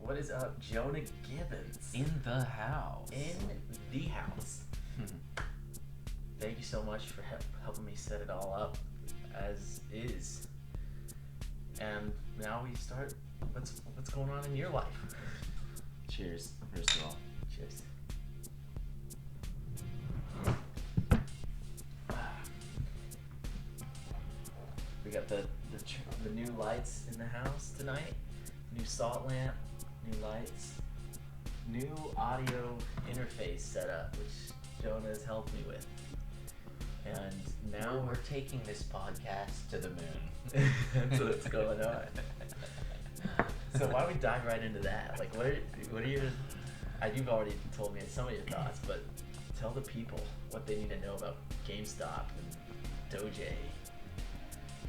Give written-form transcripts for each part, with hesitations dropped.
What is up, Jonah Gibbons? In the house. In the house. Thank you so much for helping me set it all up as is. And now we start. What's going on in your life? Cheers, first of all. Cheers. We got the new lights in the house tonight. New salt lamp, new lights, new audio interface setup, which Jonah has helped me with. And now We're taking this podcast to the moon. that's what's going on. So why don't we dive right into that? Like, what are your? You've already told me some of your thoughts, but tell the people what they need to know about GameStop and Doge,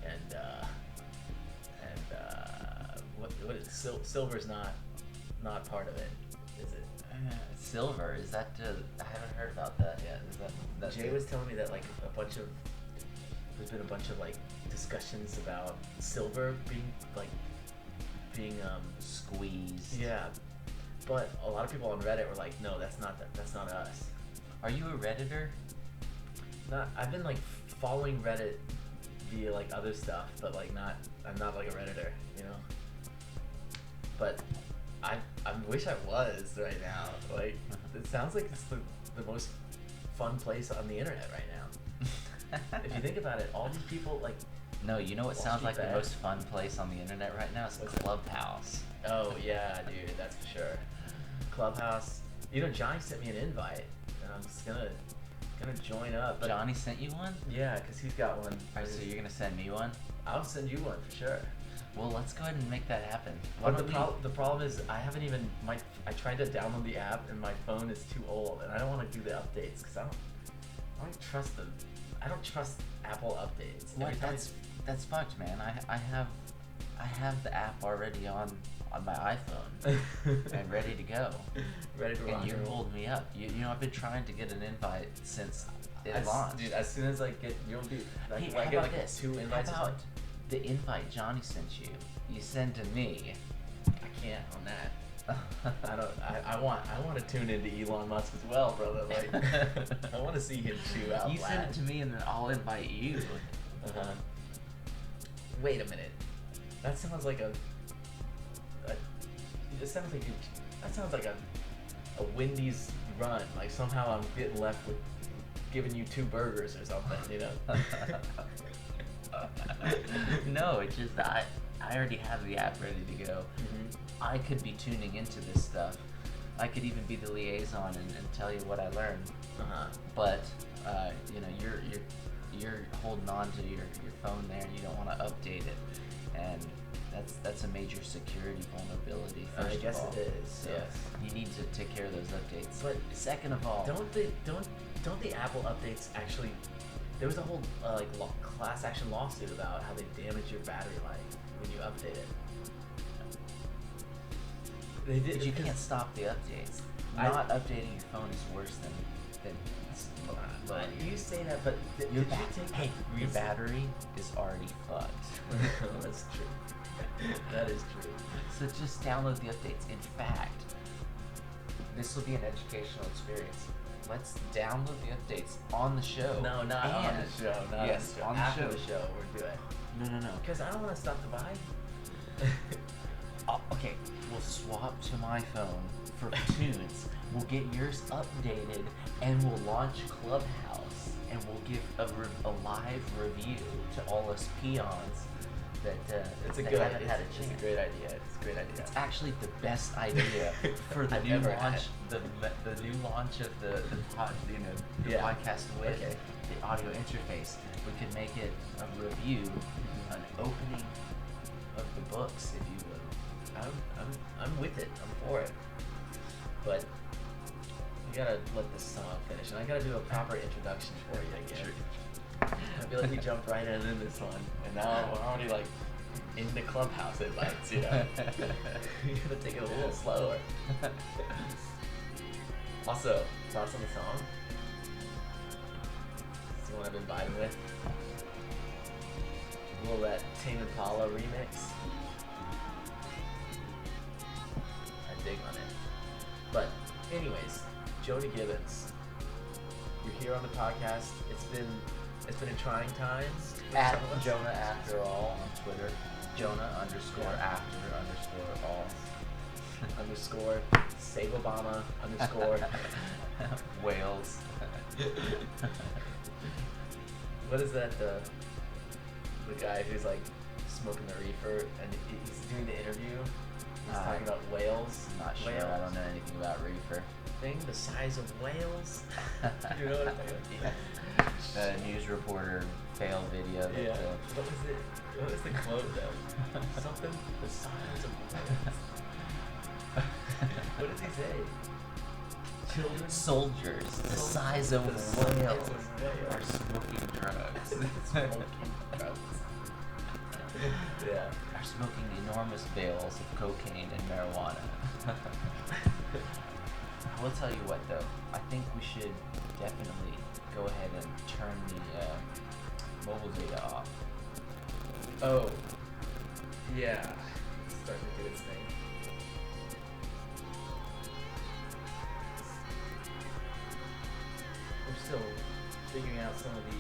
and what is silver's not part of it, is it? Silver, is that? I haven't heard about that yet. Is that Jay was telling me that like there's been a bunch of like discussions about silver being squeezed? yeah, but a lot of people on Reddit were like, no, that's not us. Are you a Redditor? I've been like following Reddit via like other stuff, but like I'm not like a Redditor, you know. But I wish I was right now. Like, it sounds like it's the most fun place on the internet right now. If you think about it, all these people like. No, you know what Wall sounds Street like Bets. the most fun place on the internet right now? Is What's that? Clubhouse. Oh yeah, dude, that's for sure. Clubhouse. You know, Johnny sent me an invite, and I'm just gonna join up. But Johnny sent you one? yeah, cause he's got one. Alright, so you're gonna send me one? I'll send you one for sure. Well, let's go ahead and make that happen. Why But don't the problem is I haven't even I tried to download the app and my phone is too old and I don't want to do the updates because I don't trust them. I don't trust Apple updates. What? Every time That's fucked, man. I have the app already on my iPhone and ready to go. ready to rock And you and roll. pulled me up. You know, I've been trying to get an invite since it launched. Dude, as soon as I get, you'll be like, Hey, I how get about like this? 2 invites. How about the invite Johnny sent you? You send to me. I can't on that. I want to tune into Elon Musk as well, brother. Like, I want to see him chew out. You send it to me, and then I'll invite you. Uh-huh. Wait a minute. That sounds like that sounds like a Wendy's run. Like somehow I'm getting left with giving you 2 burgers or something, you know? No, it's just I already have the app ready to go. Mhm. I could be tuning into this stuff. I could even be the liaison and tell you what I learned. Uh-huh. But you know, you're holding on to your phone there, and you don't want to update it, and that's a major security vulnerability. First I guess of all. it is. So Yes. you need to take care of those updates. But second of all, Don't the Apple updates actually? There was a whole class action lawsuit about how they damage your battery life when you update it. They did. but you because- can't stop the updates. I- Not updating your phone is worse than But you say that, but your did you take your battery is already fucked. That's true. That is true. So just download the updates. In fact, this will be an educational experience. Let's download the updates on the show. No, not on the show. Not Yes, on the show. on the After show. the show, we're doing. No. Because I don't want to stop the vibe. Oh, okay, we'll swap to my phone for tunes. We'll get yours updated, and we'll launch Clubhouse, and we'll give a live review to all us peons that It's a that good haven't idea. had a It's chance. a great idea. It's a great idea. It's actually the best idea for the I've new ever had. launch, the new launch of the Yeah. podcast with Okay. the audio interface. We could make it a review, an opening of the books, if you will. I'm with it. I'm for it. But you gotta let this song finish, and I gotta do a proper introduction for you again. I feel like we jumped right in this one, and now we're already like in the Clubhouse invites, you know. You gotta take it a little slower. Also, thoughts on the song? It's the one I've been vibing with. A little that Tame Impala remix. dig on it. But anyways, Jonah Gibbons, you're here on the podcast. It's been in trying times. At Jonah After All on Twitter. Jonah _ after _ all. _ Save Obama _ Wales. What is that? The guy who's like smoking the reefer and he's doing the interview. He's talking about whales. I'm not sure. Whales. I don't know anything about reefer. Thing the size of whales. You know what I'm talking about? The news reporter fail video. That, Yeah. What was it? What was the quote though? Something the size of whales. What does he say? Children. Soldiers the size of whales are smoking drugs. Smoking drugs. Yeah. Are smoking enormous bales of cocaine and marijuana. I will tell you what though, I think we should definitely go ahead and turn the mobile data off. Oh. Yeah. It's starting to do its thing. We're still figuring out some of the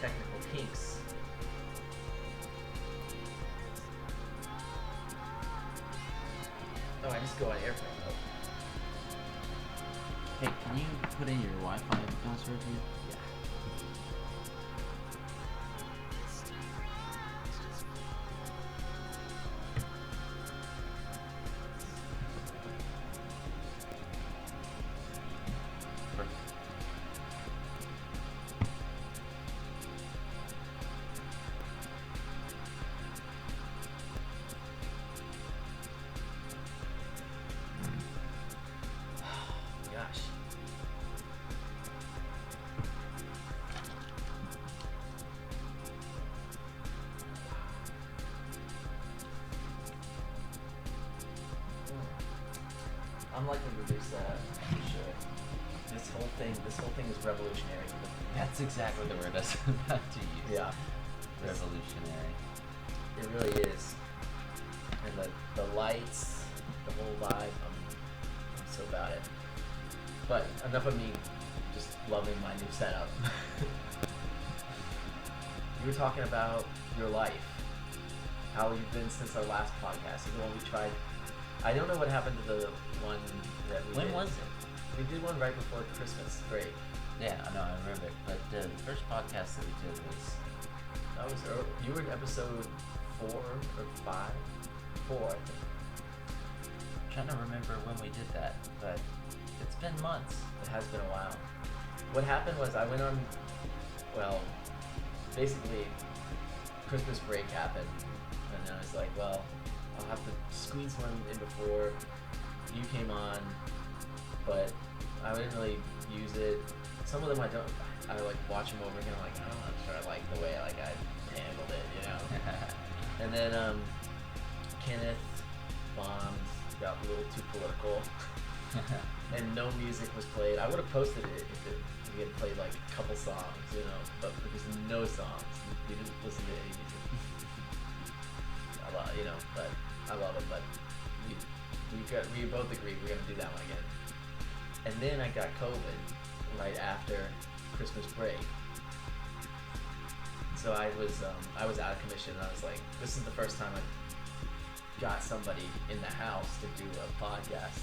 technical kinks. Oh, I just go on airplane mode. Hey, can you put in your Wi-Fi password here? Yeah. Perfect. Gosh. I'm liking to reduce that for sure. This whole thing is revolutionary. That's exactly the word I was about to use. Yeah. Revolutionary. It really is. And the lights, the whole vibe, I'm so about it. But enough of me just loving my new setup. You were talking about your life, how you've been since our last podcast, the one we tried. I don't know what happened to the one that we When did. was it? We did one right before Christmas break. Yeah, I know, I remember. But the first podcast that we did was That was early. You were in episode 4 or 5? 4, I think. I'm trying to remember when we did that, but it's been months. It has been a while. What happened was I went on, well, basically Christmas break happened, and I was like, well, I'll have to squeeze one in before you came on, but I didn't really use it. Some of them I like watch them over again. I'm like, I'm not sure I like the way like I handled it, you know. And then Kenneth bombed, got a little too political, and no music was played. I would have posted it if we had played like a couple songs, you know, but because no songs, we didn't listen to any music. I love, you know, but I love it. But we both agreed we're gonna do that one again. And then I got COVID right after Christmas break. So I was out of commission, and I was like, this is the first time I got somebody in the house to do a podcast.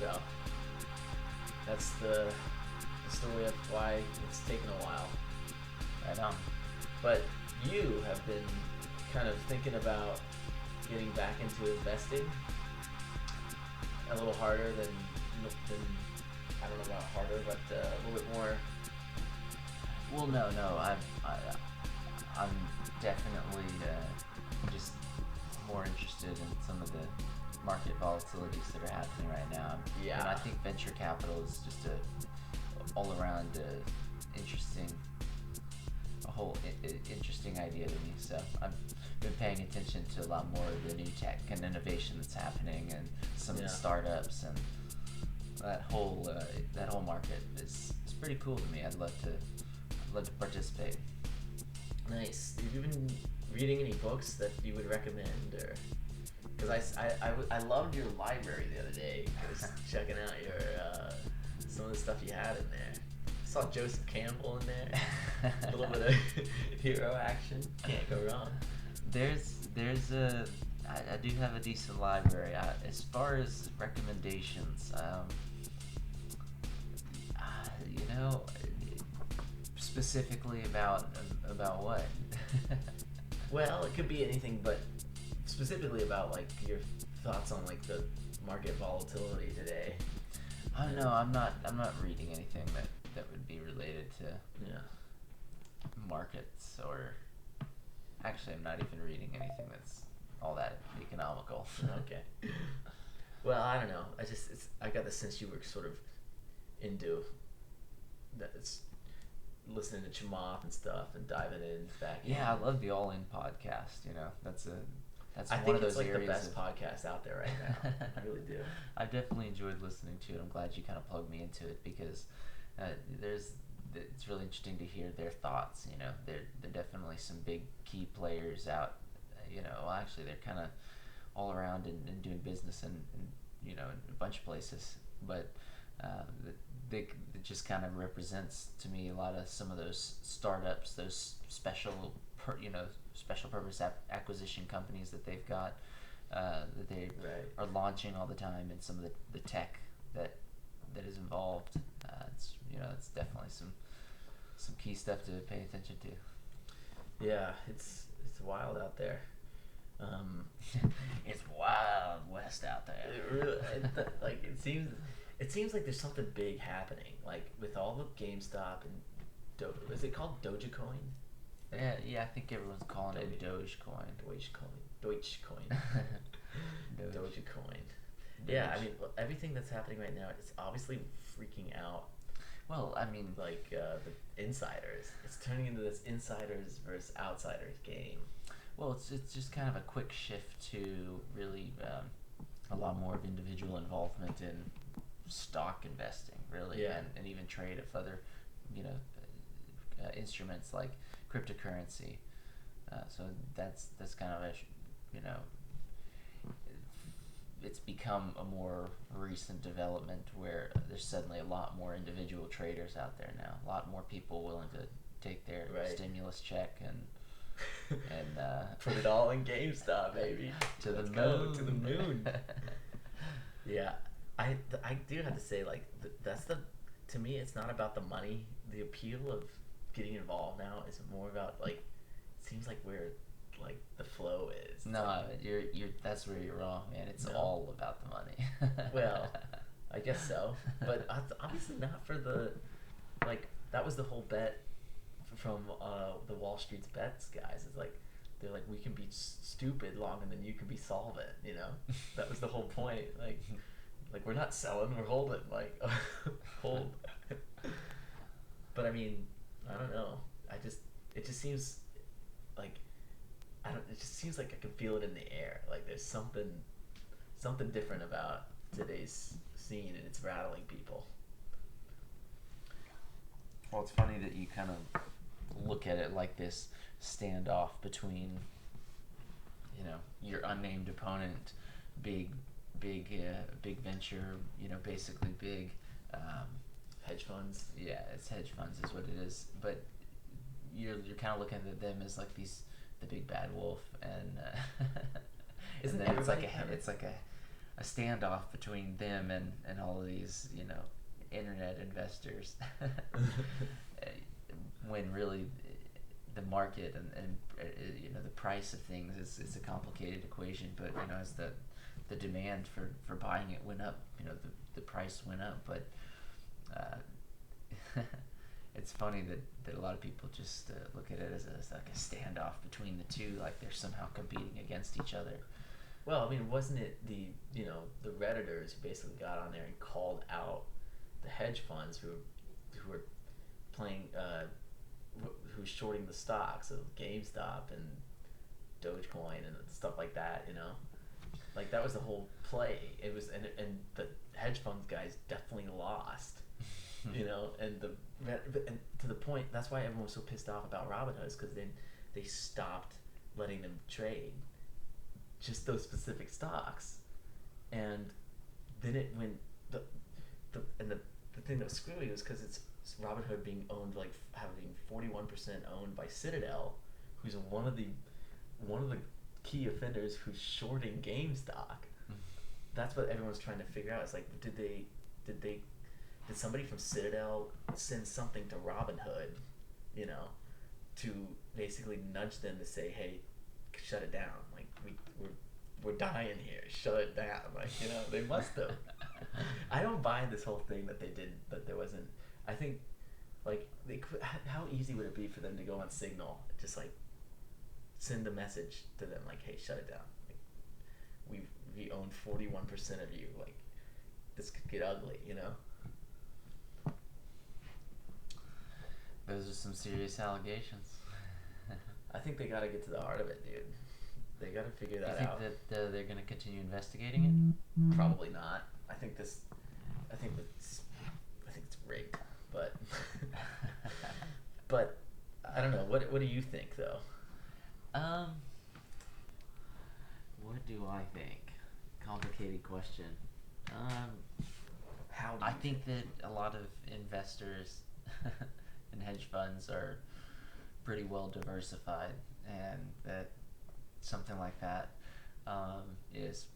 So that's the story of why it's taken a while. Right on. But you have been kind of thinking about getting back into investing a little harder than I don't know about harder, but a little bit more. Well, no, I'm definitely just more interested in some of the market volatilities that are happening right now. Yeah. And I think venture capital is just a all-around interesting idea to me. So I've been paying attention to a lot more of the new tech and innovation that's happening, and some of the startups, and that whole market is pretty cool to me. I'd love to participate. Nice. Have you been reading any books that you would recommend, or Because I loved your library the other day. I was checking out your some of the stuff you had in there. Saw Joseph Campbell in there. A little bit of hero action. Can't go wrong. I do have a decent library. As far as recommendations, you know, specifically about what? Well, it could be anything, but specifically about like your thoughts on like the market volatility today. Oh no, I'm not reading anything that would be related to markets, or actually I'm not even reading anything that's all that economical. Okay. Well, I don't know. I got the sense you were sort of into that. It's listening to Chamath and stuff and diving in back. Yeah, I love the All In podcast. You know, that's I one think of those it's like areas the best podcast out there right now. I really do. I've definitely enjoyed listening to it. I'm glad you kind of plugged me into it because it's really interesting to hear their thoughts. You know, they're definitely some big key players out. You know, well, actually, they're kind of all around and doing business in you know, in a bunch of places. But it just kind of represents to me a lot of some of those startups, those special purpose acquisition companies that they've got that they are launching all the time, and some of the tech that is involved. It's definitely some key stuff to pay attention to. Yeah, it's wild out there. It's wild west out there. It really, it seems like there's something big happening, like with all the GameStop and is it called Dogecoin? Yeah, I think everyone's calling it Dogecoin. Dogecoin. Yeah, I mean, everything that's happening right now, it's obviously freaking out. Well, I mean, like the insiders. It's turning into this insiders versus outsiders game. Well, it's just kind of a quick shift to really a lot more of individual involvement in stock investing, really, and even trade of other, instruments like cryptocurrency. So that's kind of it's become a more recent development where there's suddenly a lot more individual traders out there now. A lot more people willing to take their stimulus check and put it all in GameStop, baby. To the moon. Yeah, I do have to say, like, to me, it's not about the money. The appeal of getting involved now is more about, like, it seems like where, like, the flow is. No, like, you're that's where you're wrong, man. It's all about the money. Well, I guess so, but obviously not for the, like, that was the whole bet from the Wall Street's bets guys. It's like, they're like, we can be stupid longer than you can be solvent, you know? That was the whole point. Like we're not selling, we're holding. Like, hold. But I mean, I don't know. It just seems like, it just seems like I can feel it in the air. Like there's something different about today's scene, and it's rattling people. Well, it's funny that you kind of look at it like this standoff between, your unnamed opponent, big venture, basically big hedge funds. Yeah, it's hedge funds is what it is. But you're kind of looking at them as like the big bad wolf, and Isn't and then it's like a standoff between them and all of these internet investors. When really the market and the price of things is a complicated equation, but as the demand for buying it went up, the price went up. But it's funny that a lot of people just look at it as like a standoff between the two, like they're somehow competing against each other. Well, I mean, wasn't it the Redditors who basically got on there and called out the hedge funds who were playing who's shorting the stocks of GameStop and Dogecoin and stuff like that, like that was the whole play. It was, and the hedge funds guys definitely lost, and to the point, that's why everyone was so pissed off about Robinhood, because then they stopped letting them trade just those specific stocks, and then it went the thing that was screwy was because it's Robinhood being owned like having 41% owned by Citadel, who's one of the key offenders who's shorting GameStop. That's what everyone's trying to figure out. It's like, did somebody from Citadel send something to Robinhood, you know, to basically nudge them to say, hey, shut it down. Like we're dying here. Shut it down. Like, you know, they must have. I don't buy this whole thing that they did, that there wasn't. I think, like, they could, how easy would it be for them to go on Signal, just like send a message to them, like, hey, shut it down. Like, we own 41% of you. Like, this could get ugly, you know. Those are some serious allegations. I think they got to get to the heart of it, dude. They got to figure that out. You think that they're going to continue investigating it? Probably not. I think it's rigged, but but I don't know. What do you think, though? What do I think? Complicated question. How do I you think that a lot of investors and hedge funds are pretty well diversified, and that something like that is,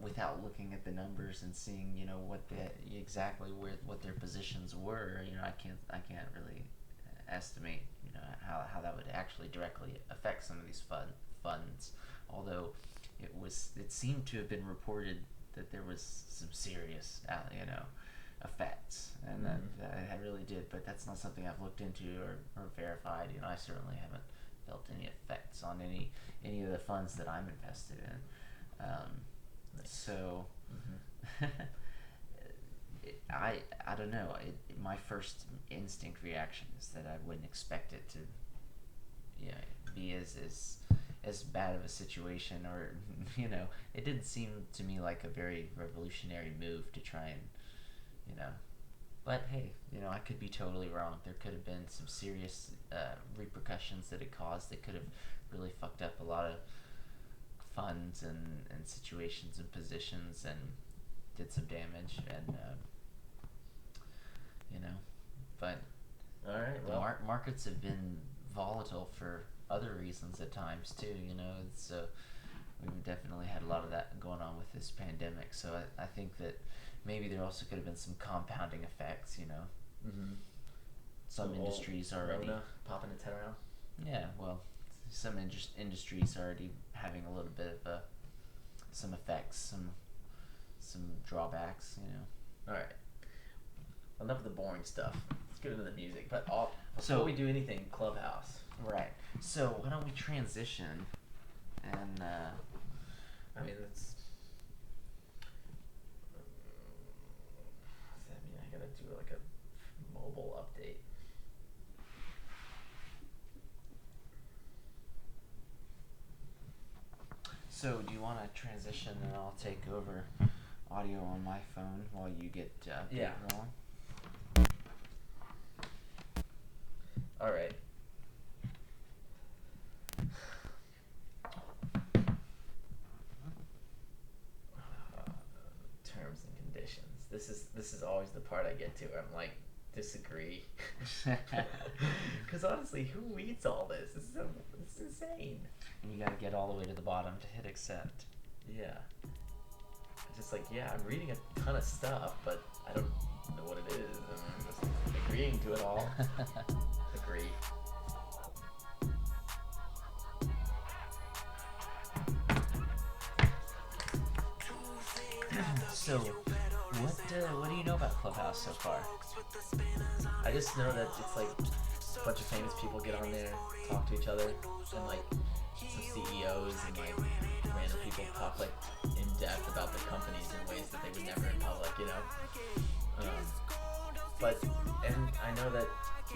without looking at the numbers and seeing, you know, what what their positions were, you know, I can't really estimate, you know, how that would actually directly affect some of these funds. Although it seemed to have been reported that there was some serious, you know, effects, and that I really did, but that's not something I've looked into or verified. You know, I certainly haven't felt any effects on any of the funds that I'm invested in. So I don't know. My first instinct reaction is that I wouldn't expect it to, you know, be as bad of a situation, or, you know, it didn't seem to me like a very revolutionary move to try and, you know, but hey, you know, I could be totally wrong. There could have been some serious repercussions that it caused that could have really fucked up a lot of funds and situations and positions and did some damage, and you know, but all right, the markets have been volatile for other reasons at times too, you know. It's we've definitely had a lot of that going on with this pandemic, so I think that maybe there also could have been some compounding effects, you know. Some industries already popping its head around. Yeah, well, some industries already having a little bit of some effects, some drawbacks, you know. All right, enough of the boring stuff. Let's get into the music. But before we do anything, Clubhouse. Right. So why don't we transition and I mean, that's. Does that mean I gotta do like a mobile update? So do you want to transition and I'll take over audio on my phone while you get rolling? All right. Terms and conditions. This is always the part I get to. I'm like, disagree. Because honestly, who reads all this? This is insane. And you gotta get all the way to the bottom to hit accept. Yeah. I'm just like, yeah, I'm reading a ton of stuff, but I don't know what it is, and I'm just agreeing to it all. Agree. So, what do you know about Clubhouse so far? I just know that it's like a bunch of famous people get on there, talk to each other, and like some CEOs and like random people talk like in depth about the companies in ways that they would never in public, you know. And I know that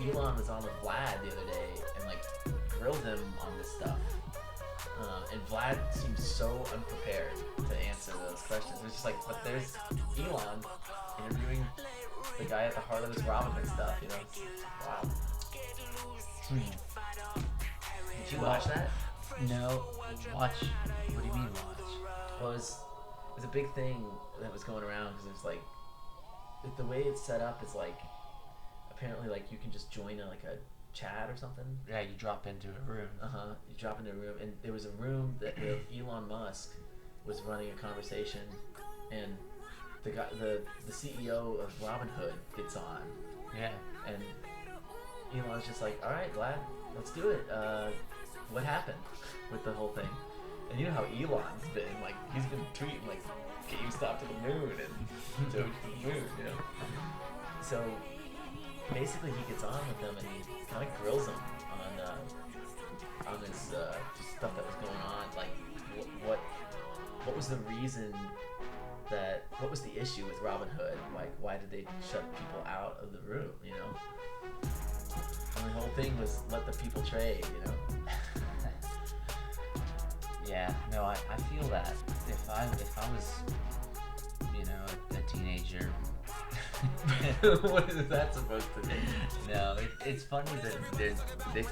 Elon was on with Vlad the other day and like grilled him on this stuff. And Vlad seems so unprepared to answer those questions. It's just like, but there's Elon interviewing the guy at the heart of this Robinhood stuff, you know? Wow. Did you watch that? No, Watch? What do you mean watch? Well, it was a big thing that was going around because it's like the way it's set up is like apparently like you can just join like a chat or something. Yeah, you drop into a room. You drop into a room, and there was a room that Elon Musk was running a conversation, and the guy, the CEO of Robinhood gets on. Yeah. And Elon's just like, all right, Vlad, let's do it. What happened with the whole thing? And you know how Elon's been, like, he's been tweeting, like, GameStop to the moon and to the moon, you know? So, basically he gets on with them and he kind of grills them on this stuff that was going on. Like, what was the reason what was the issue with Robinhood? Like, why did they shut people out of the room, you know? And the whole thing was let the people trade, you know? Yeah, no, I feel that. If I was, you know, a teenager. What is that supposed to mean? No, it's funny that they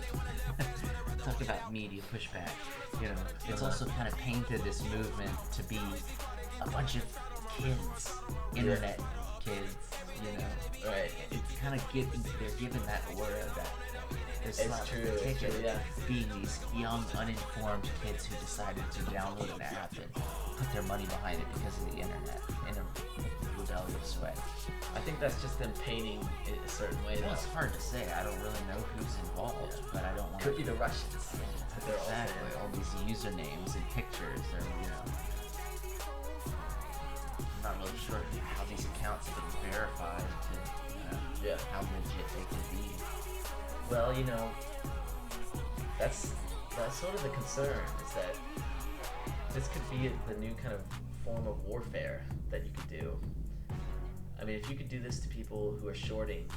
talk about media pushback. You know, it's also kind of painted this movement to be a bunch of kids, internet kids. You know, Right. it's kind of they're given that aura that there's It's true, yeah. being these young, uninformed kids who decided to download an app and put their money behind it because of the internet in a rebellious way. I think that's just them painting it a certain way. Well, it's hard to say. I don't really know who's involved, but I don't want Could be the Russians. They're all exactly saying. all these usernames and pictures, or you know, I'm not really sure how these accounts have been verified to how legit they can be. Well, you know, that's sort of the concern, is that this could be the new kind of form of warfare that you could do. I mean, if you could do this to people who are shorting,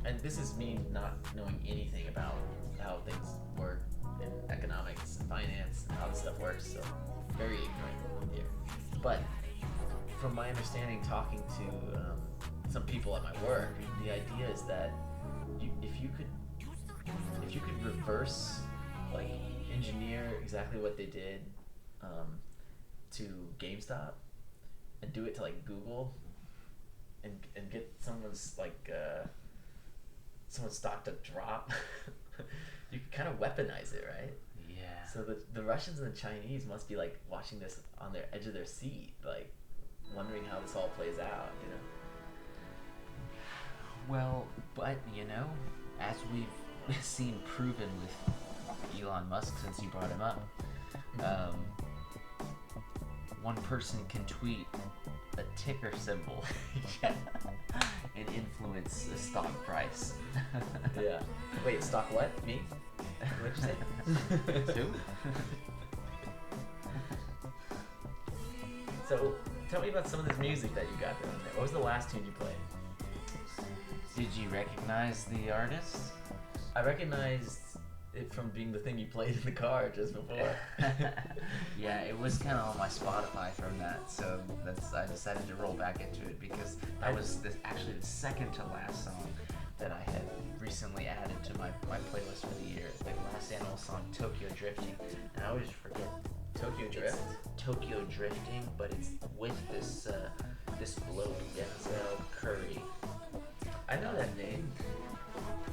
and this is me not knowing anything about how things work in economics and finance and how this stuff works, so very ignorant here. But from my understanding, talking to some people at my work, the idea is that if you could reverse, like, engineer exactly what they did to GameStop and do it to like Google and get someone's stock to drop, you can kind of weaponize it, right? Yeah. So the Russians and the Chinese must be like watching this on their edge of their seat, like wondering how this all plays out, you know? Well, but you know, as we've seen proven with Elon Musk since you brought him up, one person can tweet a ticker symbol and influence the stock price. Yeah. Wait, stock what? Me? What'd you say? Who? So, tell me about some of this music that you got down there. What was the last tune you played? Did you recognize the artist? I recognized it from being the thing you played in the car just before. Yeah, it was kind of on my Spotify from that, so I decided to roll back into it because that was actually the second to last song that I had recently added to my playlist for the year. The last animal song, Tokyo Drifting, and I always forget. Tokyo Drift? It's Tokyo Drifting, but it's with this bloke, Denzel Curry. I know that name.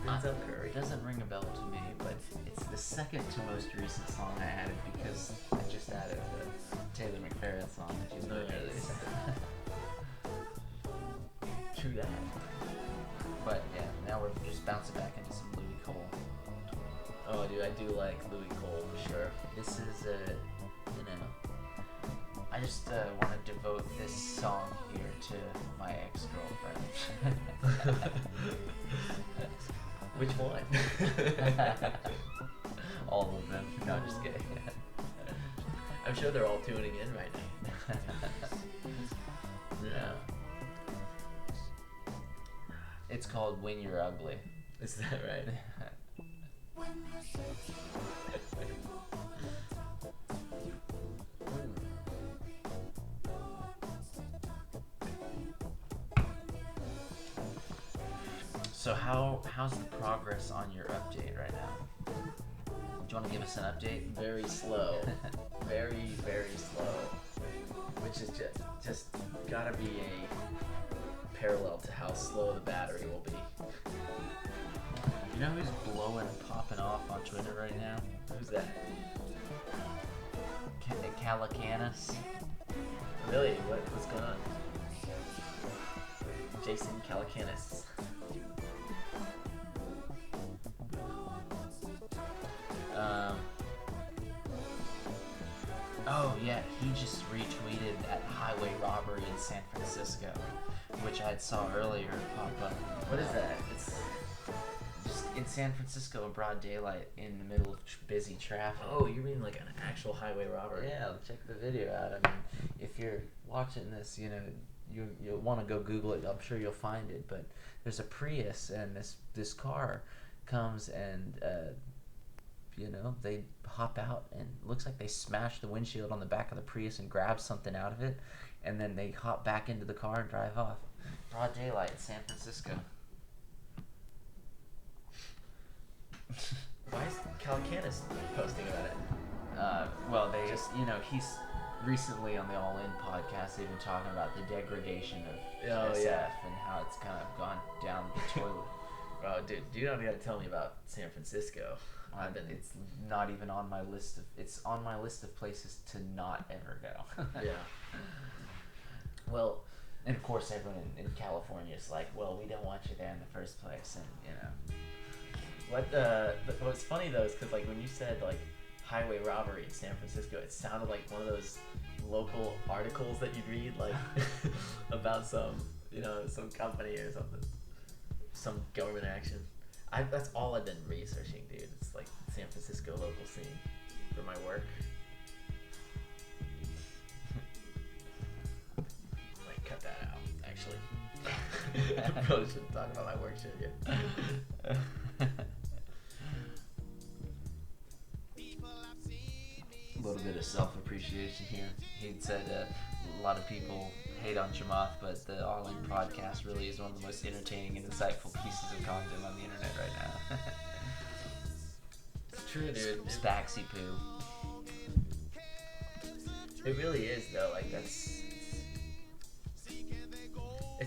Denzel Curry. It doesn't ring a bell to me, but it's the second to most recent song I added because I just added the Taylor McFerrin song that you played earlier. True that. But yeah, now we're just bouncing back into some Louis Cole. Oh, dude, I do like Louis Cole for sure. This is I just want to devote this song here to my ex-girlfriend. Which one? All of them. No, just kidding. I'm sure they're all tuning in right now. Yeah. It's called When You're Ugly. Is that right? So how's the progress on your update right now? you want to give us an update? Very slow. Very, very slow. Which is just gotta be a parallel to how slow the battery will be. You know who's blowing and popping off on Twitter right now? Who's that? Calacanis. Really? What's going on? Jason Calacanis. Oh yeah, he just retweeted that highway robbery in San Francisco, which I saw earlier pop up. What is that? It's just in San Francisco in broad daylight in the middle of busy traffic. Oh, you mean like an actual highway robbery? Yeah, check the video out. I mean, if you're watching this, you know, you'll want to go Google it. I'm sure you'll find it. But there's a Prius, and this car comes and you know, they hop out, and it looks like they smash the windshield on the back of the Prius and grab something out of it, and then they hop back into the car and drive off. Broad daylight in San Francisco. Why is Calacanis posting about it? Well, they just, you know, he's recently on the All In podcast, they've been talking about the degradation of SF and how it's kind of gone down the toilet. Oh, dude, you don't gotta tell me about San Francisco. It's not even on my list of. It's on my list of places to not ever go. Yeah. Well, and of course, everyone in California is like, "Well, we don't want you there in the first place," and you know. What's funny though is because like when you said like highway robbery in San Francisco, it sounded like one of those local articles that you'd read like about some company or something, some government action. That's all I've been researching, dude. It's like San Francisco local scene for my work. Might cut that out, actually. I probably shouldn't talk about my work shit yet. A little bit of self-appreciation here. He'd said a lot of people hate on Chamath, but the All In podcast really is one of the most entertaining and insightful pieces of content on the internet right now. It's true, dude. Spaxy poo. It really is, though. Like, it's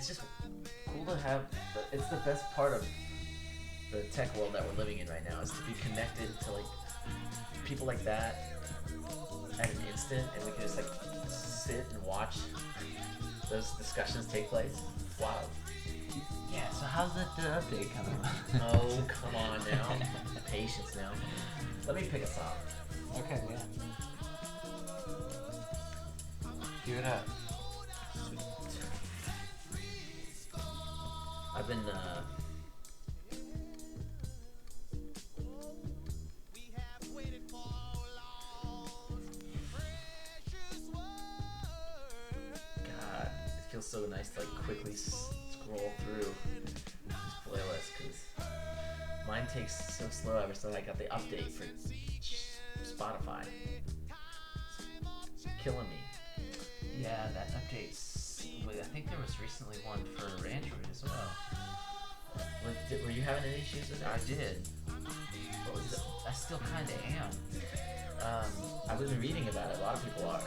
just cool to have. It's the best part of the tech world that we're living in right now is to be connected to like people like that at an instant, and we can just like sit and watch those discussions take place. Wow. Yeah, so how's the update coming? Oh, come on now. Patience now. Let me pick a song. Okay, yeah. Give it up. Sweet. I've been, feels so nice to like quickly scroll through these playlists because mine takes so slow ever since I got the update for Spotify. It's killing me. Yeah, that update's. I think there was recently one for Android as well. Were you having any issues with it? I did. What was it? I still kind of am. I've been reading about it. A lot of people are.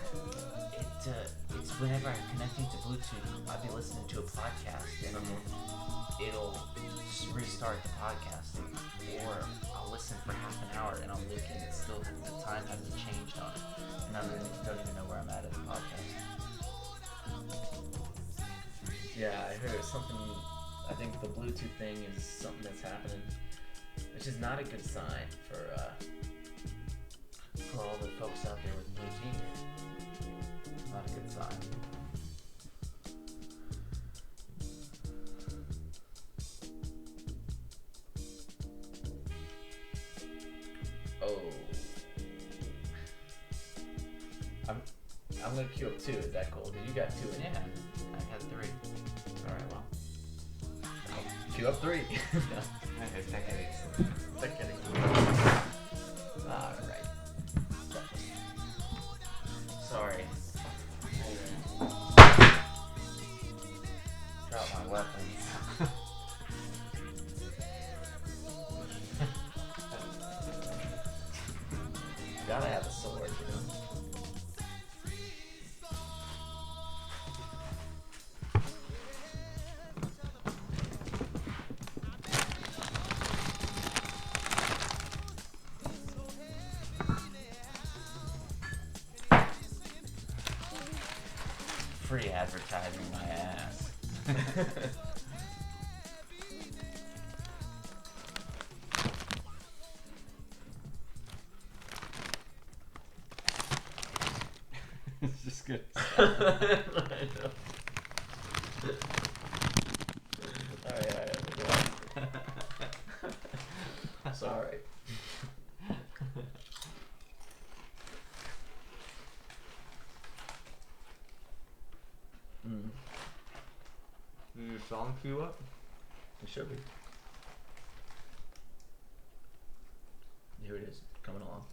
It's whenever I'm connecting to Bluetooth, I'll be listening to a podcast and it'll restart the podcasting, or I'll listen for half an hour and I'll look and it's still the time hasn't changed on it, and I don't even know where I'm at the podcast. Yeah, I heard something. I think the Bluetooth thing is something that's happening, which is not a good sign for all the folks out there with Bluetooth. Not a good sign. Oh. I'm gonna queue up 2. Is that cool? You got 2 in. Yeah, I had 3. Alright, well. I'll queue up 3. Okay, take it easy. Alright. Sorry. Drop my weapons. gotta have a sword, you know? Free advertising my ass. It's just good. I know. Alright, it's alright. Did your song queue up? It should be. Here it is, coming along.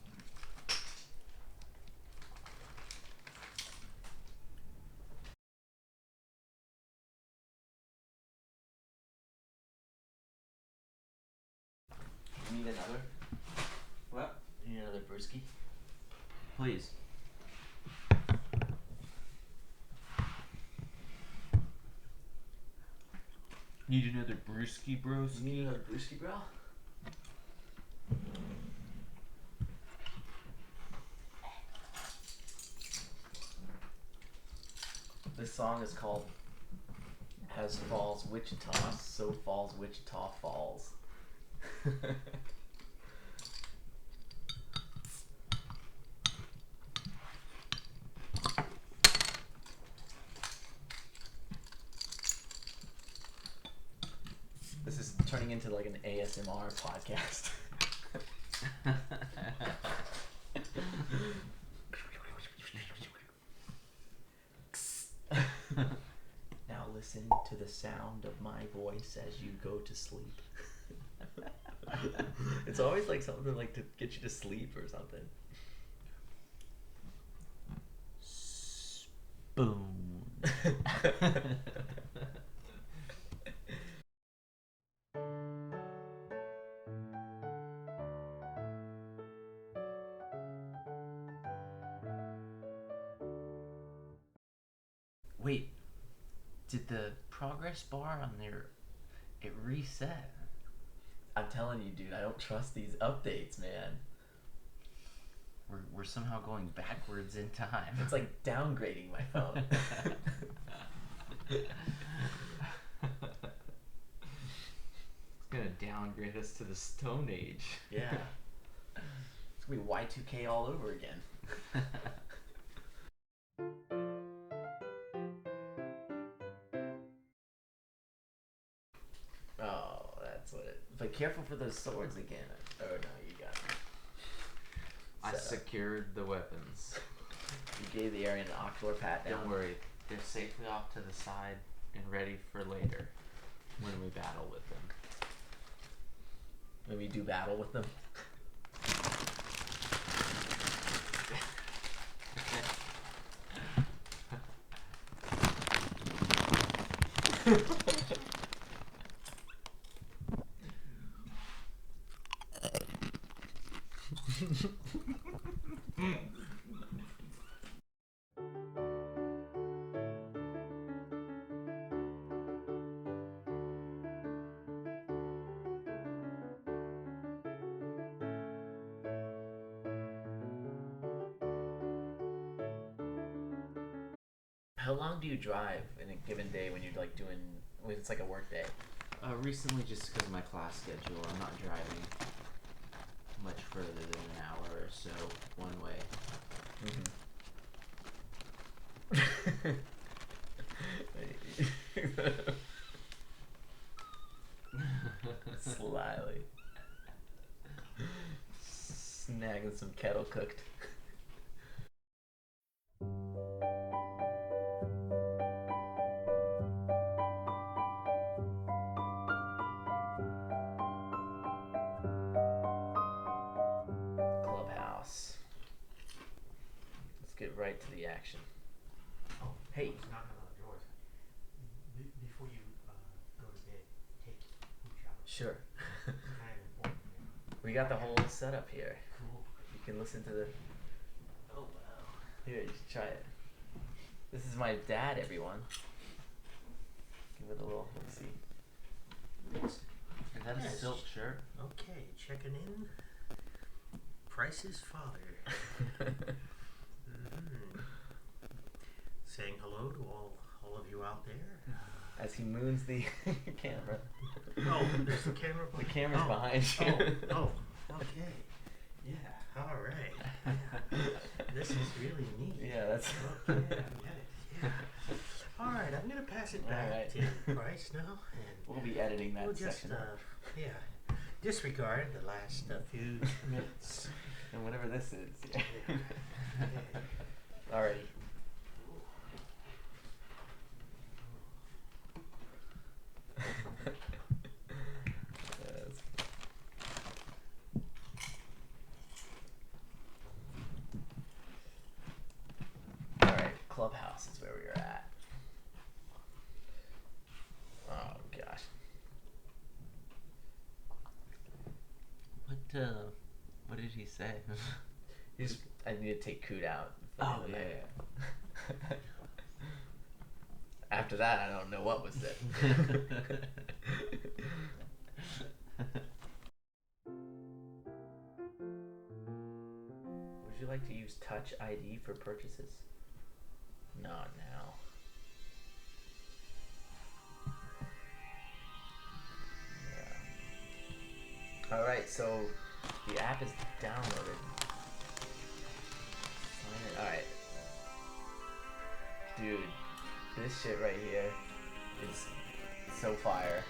You need another? What? You need another brewski? Please. Need another brewski, bros? You need another brewski, bro? This song is called As Falls Wichita, So Falls Wichita Falls. This is turning into like an ASMR podcast. Now listen to the sound of my voice as you go to sleep. It's always like something like to get you to sleep or something. Spoon. Wait, did the progress bar on there, it reset? I'm telling you, dude, I don't trust these updates, man. We're somehow going backwards in time. It's like downgrading my phone. It's gonna downgrade us to the Stone Age. Yeah. It's gonna be Y2K all over again. Oh, that's what it. But careful for those swords again. Oh no, you got it. I secured the weapons. You gave the area an ocular pat down. Don't worry, they're safely off to the side and ready for later when we battle with them. When we do battle with them. How long do you drive in a given day when you're like doing, when it's like a work day? Recently, just because of my class schedule, I'm not driving much further than an hour or so one way. Slyly. Snagging some kettle cooked. Clubhouse. Let's get right to the action. Oh, Hey. I was knocking on the doors. Before you go to bed, take food shower. Sure. It's kind of important. We got the whole setup here. Cool. can listen to the. Oh wow. Here, you should try it. This is my dad, everyone. Give it a little. Let's see. Is that a Yes. silk shirt? Okay, checking in. Price's father. Saying hello to all of you out there. As he moons the camera. Oh, there's the camera. The camera's behind you. Oh, okay. Yeah. All right. Yeah. This is really neat. Yeah, that's. Okay, I get it. Yeah. All right, I'm gonna pass it back Alright. to Bryce now, and We'll be editing that we'll just section. disregard the last few minutes. And whatever this is. Yeah. Yeah. Alrighty. Alright, Clubhouse is where we are at. Oh gosh. What did he say? I need to take Coot out. Oh, the yeah, night. After that, I don't know what was said. Would you like to use Touch ID for purchases? Not now. Yeah. Alright, so the app is downloaded. Sign in. Alright. Dude, this shit right here is so fire.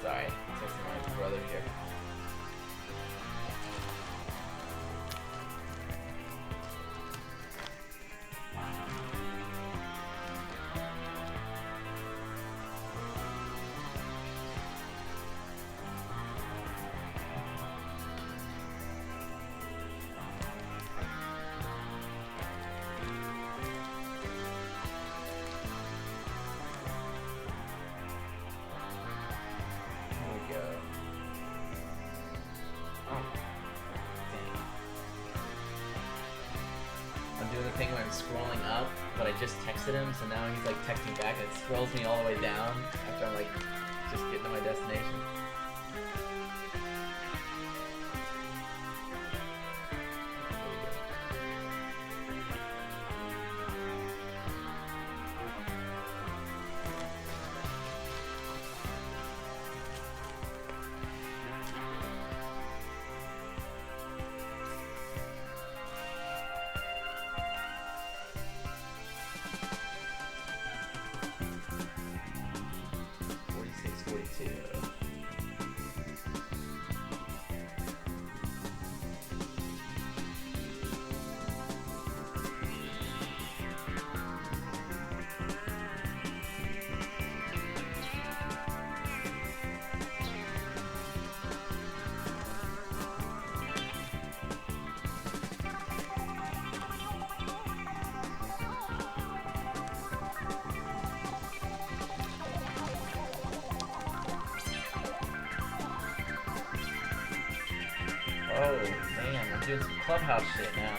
Sorry, texting my brother here. There we go. Oh, dang. I'm doing the thing where I'm scrolling up, but I just texted him, so now he's like texting back and it scrolls me all the way down after I'm like just getting to my destination. Oh, man, I'm doing some Clubhouse shit now.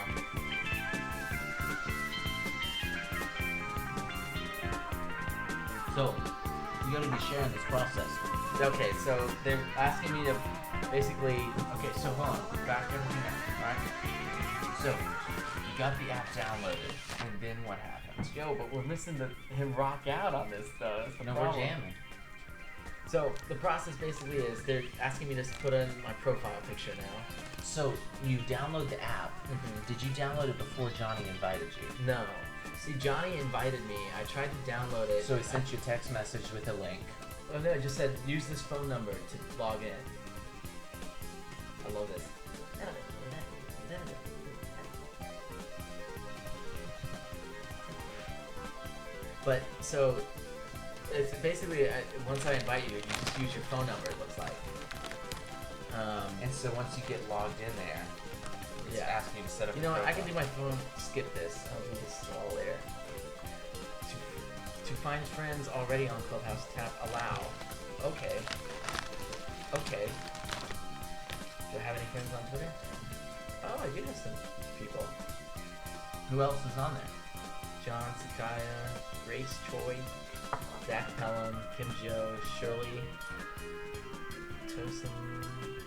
So, you gotta be sharing this process. Okay, so they're asking me to basically. Okay, so hold on. Back everything up, alright? So, you got the app downloaded, and then what happens? Yo, but we're missing him rock out on this though. That's the No, problem. we're jamming. So the process basically is they're asking me to put in my profile picture now. So, you download the app. Mhm. Did you download it before Johnny invited you? No. See, Johnny invited me. I tried to download it. So he sent you a text message with a link. Oh no, it just said use this phone number to log in. I love this. But so it's basically once I invite you, you just use your phone number. It looks like. And so once you get logged in there, it's asking you to set up. You know what? I can do my phone. Skip this. I'll do this all later. To find friends already on Clubhouse, tap allow. Okay. Okay. Do I have any friends on Twitter? Oh, I do have some people. Who else is on there? John Sakaya, Grace Choi, Zach Pelham, Kim Jo, Shirley, Tosin,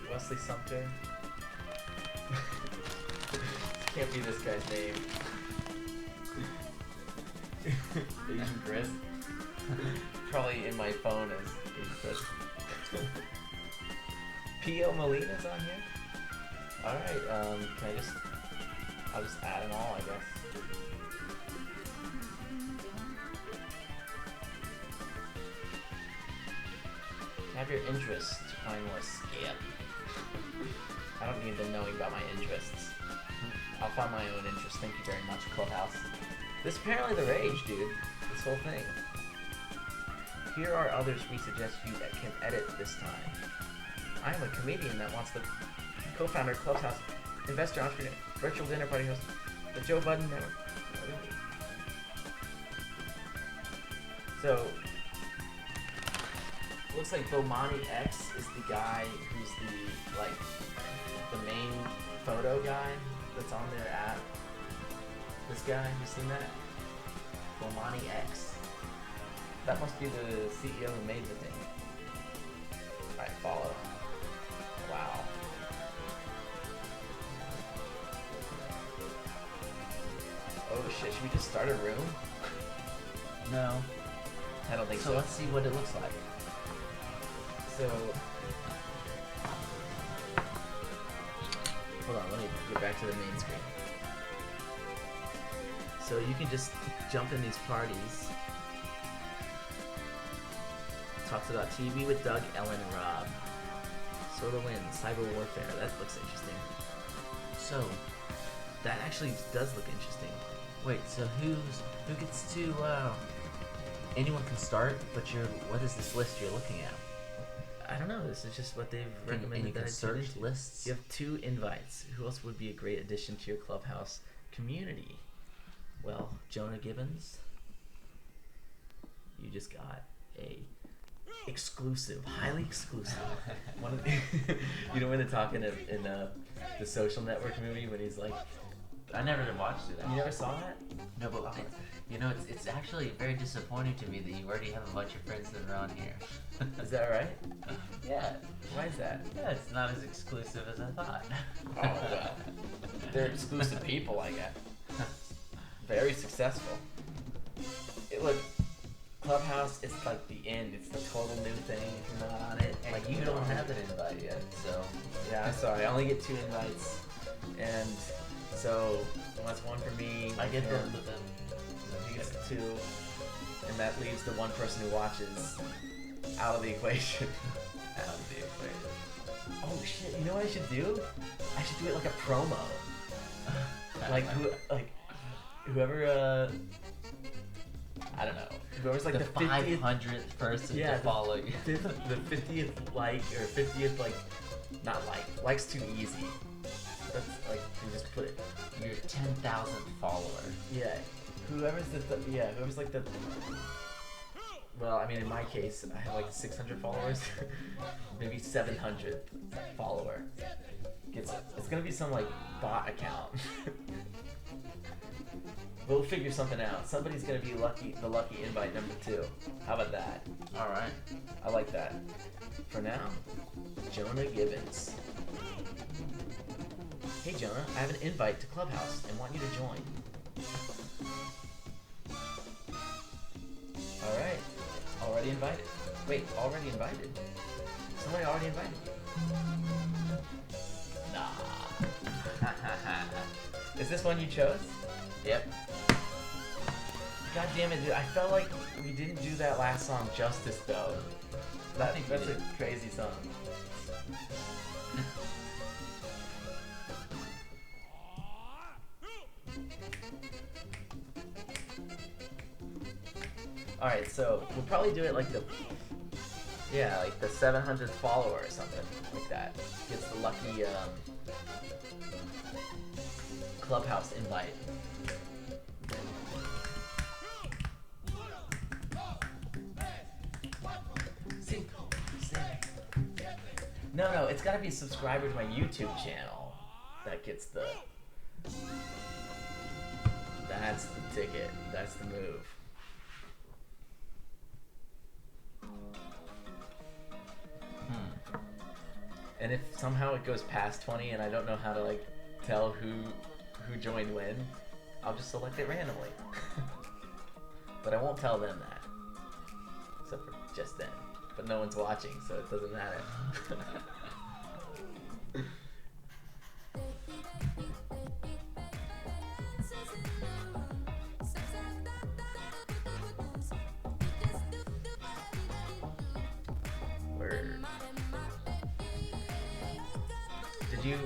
Wesley Sumter. Can't be this guy's name. Asian Chris. Probably in my phone as Asian Chris. P.O. Molina's on here? Alright, can I just... I'll just add them all, I guess. Have your interests to find more skip. I don't need them knowing about my interests. I'll find my own interests. Thank you very much, Clubhouse. This is apparently the rage, dude. This whole thing. Here are others we suggest you that can edit this time. I am a comedian that wants the co-founder of Clubhouse, investor, entrepreneur, virtual dinner party host, the Joe Budden Network. So, looks like Bomani X is the guy who's the main photo guy that's on their app. This guy, you seen that? Bomani X. That must be the CEO who made the thing. Alright, follow. Wow. Oh shit, should we just start a room? No. I don't think so. So let's see what it looks like. So, hold on, let me get back to the main screen. So you can just jump in these parties. Talks about TV with Doug, Ellen, and Rob. Solar Wind, Cyber Warfare, that looks interesting. So, That actually does look interesting. wait, so who gets to, anyone can start, but what is this list you're looking at? I don't know, this is just what they've recommended. And you that can I tune search into. lists? You have 2 invites. Who else would be a great addition to your Clubhouse community? Well, Jonah Gibbons. You just got a exclusive, highly exclusive. One of the, you know when they're talking in the Social Network movie when he's like, I never watched it. you never saw that? No, but you know, it's actually very disappointing to me that you already have a bunch of friends that are on here. Is that right? Yeah. Why is that? Yeah, it's not as exclusive as I thought. Oh well, they're exclusive people, I guess. Very successful. Look, Clubhouse is like the end. It's the total new thing. If you're not on it, And like you don't have an invite yet, so Yeah, I'm sorry. I only get 2 invites, and so that's one for me. I get and both of them. he gets 2, and that leaves the one person who watches out of the equation. Out of the equation. Oh shit! You know what I should do? I should do it like a promo. Whoever I don't know. Whoever's like the the 50th 500th person Yeah, to follow you. the 50th like or 50th like not like likes too easy. That's like you just put it. Your 10,000th follower. Yeah. Whoever's whoever's like the well, I mean in my case I have like 600 followers. Maybe 700th follower. It's gonna be some like bot account. We'll figure something out. Somebody's gonna be the lucky invite number 2. How about that? Alright. I like that. For now, Jonah Gibbons. Hey Jonah, I have an invite to Clubhouse and want you to join. Alright. Already invited. Wait, already invited? Somebody already invited you. Nah. Is this one you chose? Yep. God damn it, dude. I felt like we didn't do that last song justice, though. That's a crazy song. Alright, so we'll probably do it like the 700th follower or something like that. Gets the lucky Clubhouse invite. See? No, it's gotta be a subscriber to my YouTube channel that gets the... That's the ticket. That's the move. And if somehow it goes past 20 and I don't know how to like tell who joined when, I'll just select it randomly. But I won't tell them that. Except for just then. But no one's watching, so it doesn't matter. Did you,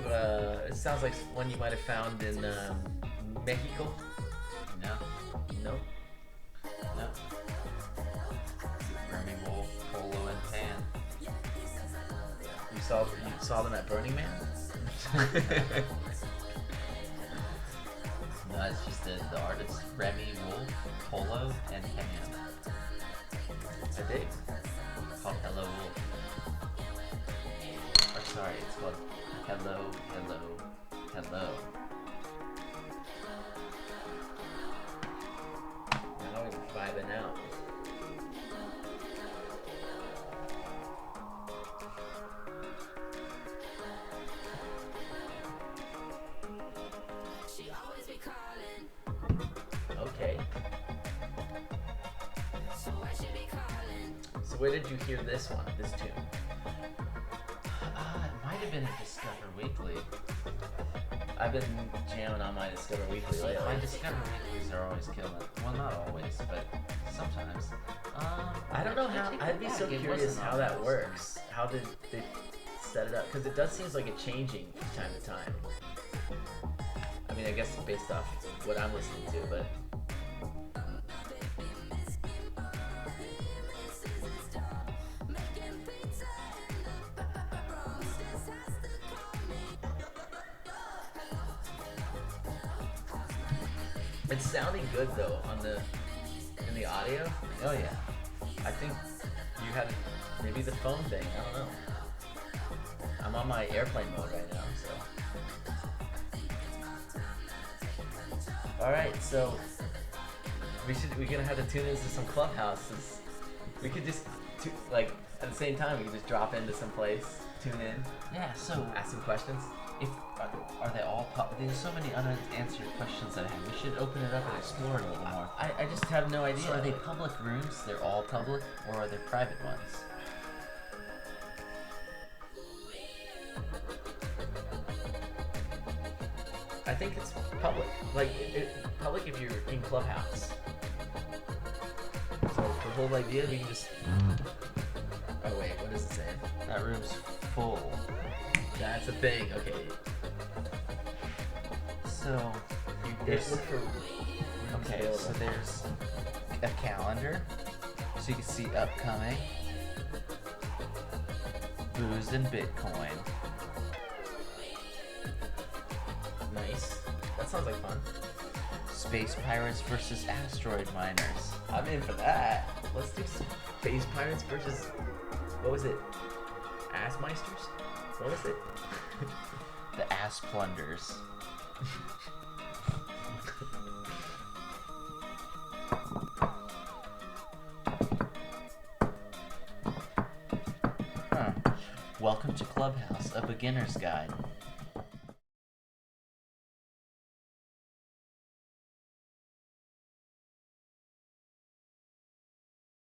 it sounds like one you might have found in Mexico? No. No? No. Remy Wolf, Polo, and Pan. You saw them at Burning Man? No, it's just the artists Remy Wolf, Polo, and Pan. I dig. Called Hello Wolf. Or sorry, it's called Hello. Now we're vibing out. Okay. So where did you hear this one, this tune? It might have been at Discover Weekly. I've been jamming on my Discover Weekly lately. My Discover Weeklies are always killing it. Well, not always, but sometimes. I don't know how. I'd be so curious how that works. How did they set it up? Because it does seem like it's changing from time to time. I mean, I guess based off what I'm listening to, but. It's sounding good though in the audio. Oh yeah. I think you had maybe the phone thing. I don't know. I'm on my airplane mode right now, so. All right, so we're gonna have to tune into some Clubhouses. We could just like at the same time we could just drop into some place, tune in, Yeah. So ask some questions. if are they all? There's so many unanswered questions that I have. We should open it up and explore it a little more. I just have no idea. So are they public rooms? They're all public, or are they private ones? I think it's public. Like public if you're in Clubhouse. So the whole idea we can just. Oh wait, what is it saying? That room's full. That's a thing. Okay. So There's there's okay. so there's a calendar, so you can see upcoming, booze and Bitcoin. Nice. That sounds like fun. Space pirates versus asteroid miners. I'm in for that. Let's do Space Pirates versus what was it? Assmeisters? What was it? The ass plunders. Welcome to Clubhouse, a beginner's guide.